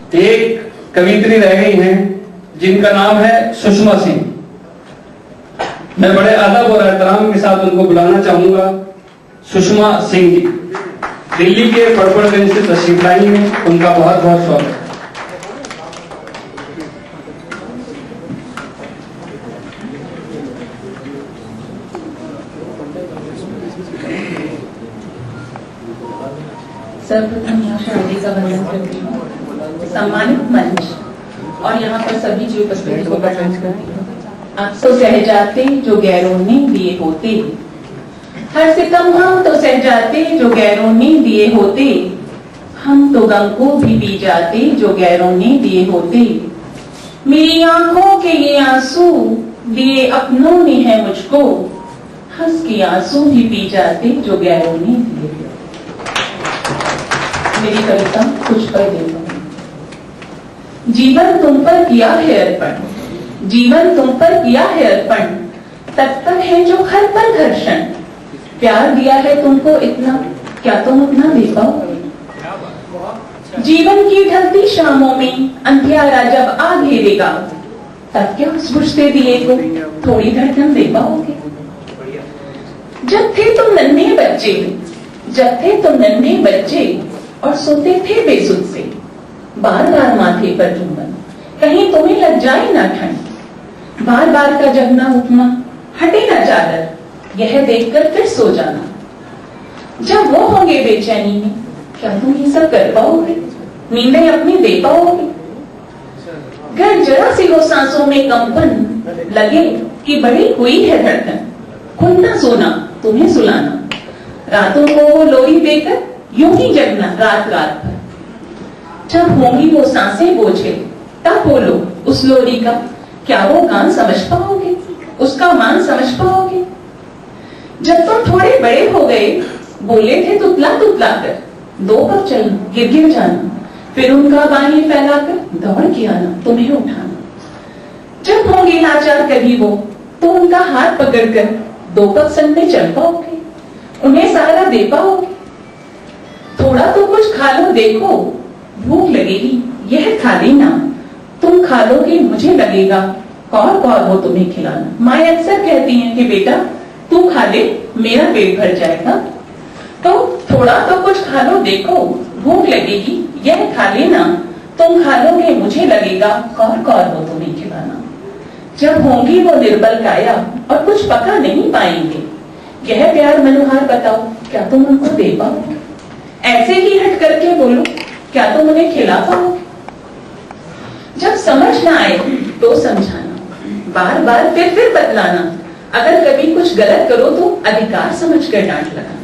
एक कवियत्री रह गई हैं जिनका नाम है सुषमा सिंह। मैं बड़े अदब और एहतराम के साथ उनको बुलाना चाहूंगा। सुषमा सिंह जी दिल्ली के फड़फड़गंज से तशरीफ लाई हैं, उनका बहुत बहुत स्वागत है। सर्वप्रथम यहाँ शादी का वंदन करती हूँ, सम्मानित मंच और यहाँ पर सभी जो उपस्थिति को प्रणाम करती हूँ। आप तो सह जाते जो गैरों ने दिए होते, हर सितम हम तो सह जाते जो गैरों ने दिए होते, हम तो गम को भी पी जाते जो गैरों ने दिए होते। मेरी आंखों के ये आंसू दिए अपनों ने है मुझको, हंस के आंसू भी पी जाते जो गैरों ने दिए होते। मेरी कविता कुछ पर देखो। जीवन तुम पर किया है अर्पण, जीवन तुम पर किया है अर्पण, तत्पर है जो हर पल घर्षण। प्यार दिया है तुमको इतना, क्या तुम उतना दे पाओगे? जीवन की ढलती शामों में अंधियारा जब आ घेरेगा, तब क्या उस बुझते दिए को थोड़ी धड़कन दे पाओगे? जब थे तुम नन्हे बच्चे, जब थे तुम नन्हे बच्चे और सोते थे बेसुध से, बार बार माथे पर चुंबन, कहीं तुम्हें लग जाए ना ठंड। बार बार का जगना उठना, हटे ना चादर, यह देखकर फिर सो जाना। जब वो होंगे बेचैनी में, क्या तुम ये सब कर पाओगे? नींदें अपनी दे पाओगे? घर जरा सी हो सांसों में कंपन, लगे कि बड़ी हुई है धड़कन। खुद ना सोना, तुम्हें सुलाना, रातों को वो लोरी देकर यूं ही जगना रात रात भर। जब होंगी वो सांसें बोझे, तब बोलो उस लोरी का, क्या वो गान समझ पाओगे? उसका मान समझ पाओगे? जब तुम थोड़े बड़े हो गए, बोले थे तुतला तुतला कर, दो पग चलना गिर गिर जाना, फिर उनका बाहें फैलाकर दौड़ के आना, तुम्हें उठाना। जब होंगे लाचार कभी वो, तो उनका हाथ पकड़कर दो पग संग में चल पाओगे? उन्हें सहारा दे पाओगे? थोड़ा तो कुछ खा लो देखो, भूख लगेगी यह खा लेना, तुम खा लोगे मुझे लगेगा कौर कौर वो तुम्हें खिलाना। माँ अक्सर कहती हैं कि बेटा तू खा ले मेरा पेट भर जाएगा, तो थोड़ा तो कुछ खा लो देखो, भूख लगेगी यह खा लेना, तुम खा लोगे मुझे लगेगा कौर कौर वो तुम्हें खिलाना। जब होंगी वो निर्बल काया और कुछ पका नहीं पाएंगे, यह प्यार मनोहार बताओ, क्या तुम उनको दे पाओगे? ऐसे ही हट करके बोलो, क्या तुम उन्हें खिला पाओगे? जब समझ ना आए तो समझाना, बार बार फिर बतलाना, अगर कभी कुछ गलत करो तो अधिकार समझकर डांट लगाना।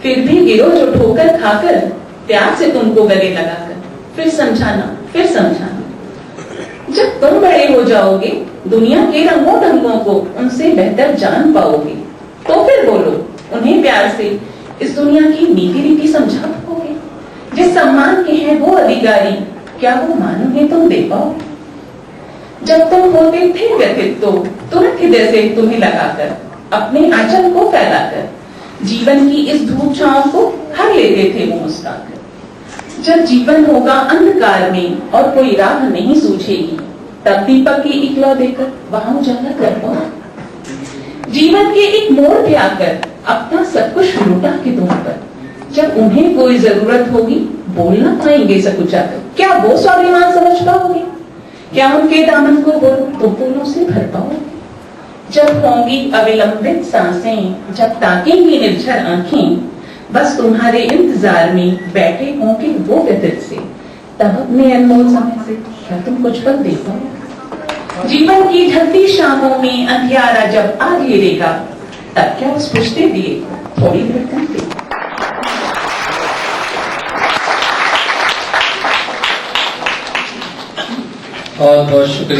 फिर भी गिरो जो ठोकर खाकर, प्यार से तुमको गले लगाकर, फिर समझाना फिर समझाना। जब तुम बड़े हो जाओगे, दुनिया के रंगों ढंगों को उनसे बेहतर जान पाओगे, तो फिर बोलो उन्हें प्यार से, इस दुनिया की नीति रीति समझा पाओगे? जिस सम्मान के हैं वो अधिकारी, क्या वो मान उन्हें तुम दे पाओगे? जब तुम होते थे व्यथित तो तुरंत हृदय से तुम्हें लगाकर, अपने आंचल को फैलाकर, जीवन की इस धूप छांव को हर लेते थे वो मुस्कुराकर। जब जीवन होगा अंधकार में और कोई राह नहीं सूझेगी, तब दीपक की इकलौ देकर वहां उजाला कर पाओ। जीवन के एक मोड़ पे आकर अपना सब कुछ लूटा के तुम पर, जब उन्हें कोई जरूरत होगी बोलना पाएंगे सकुचाकर, क्या वो स्वाभिमान समझ पाओगे? क्या उनके दामन को बोलो तो फूलों से भर पाओगे? जब होंगी अविलंबित सांसें, जब ताकेंगी निर्झर आंखें, बस तुम्हारे इंतजार में बैठे होंगे वो व्यथित से, तब अपने अनमोल समय से क्या तुम कुछ पल दे पाओगे? जीवन की ढलती शामों में अंधियारा जब आ घेरेगा, तब क्या उस पुछते दिए थोड़ी धड़कन दे। बहुत बहुत शुक्रिया।